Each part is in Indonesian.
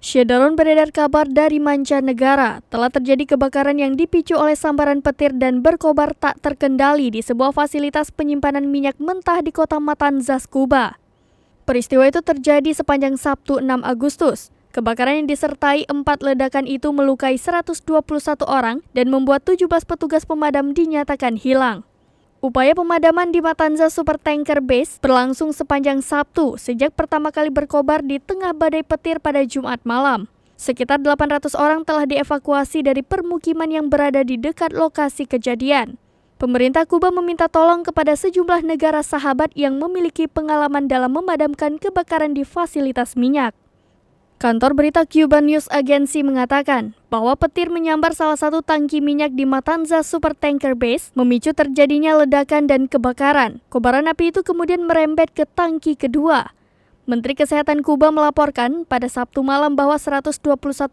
Syederun beredar kabar dari mancanegara telah terjadi kebakaran yang dipicu oleh sambaran petir dan berkobar tak terkendali di sebuah fasilitas penyimpanan minyak mentah di kota Matanzas, Kuba. Peristiwa itu terjadi sepanjang Sabtu 6 Agustus. Kebakaran yang disertai 4 ledakan itu melukai 121 orang dan membuat 17 petugas pemadam dinyatakan hilang. Upaya pemadaman di Matanzas Supertanker Base berlangsung sepanjang Sabtu sejak pertama kali berkobar di tengah badai petir pada Jumat malam. Sekitar 800 orang telah dievakuasi dari permukiman yang berada di dekat lokasi kejadian. Pemerintah Kuba meminta tolong kepada sejumlah negara sahabat yang memiliki pengalaman dalam memadamkan kebakaran di fasilitas minyak. Kantor berita Cuban News Agency mengatakan bahwa petir menyambar salah satu tangki minyak di Matanzas Supertanker Base, memicu terjadinya ledakan dan kebakaran. Kobaran api itu kemudian merembet ke tangki kedua. Menteri Kesehatan Kuba melaporkan pada Sabtu malam bahwa 121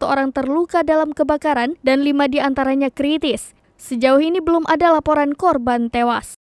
orang terluka dalam kebakaran dan 5 diantaranya kritis. Sejauh ini belum ada laporan korban tewas.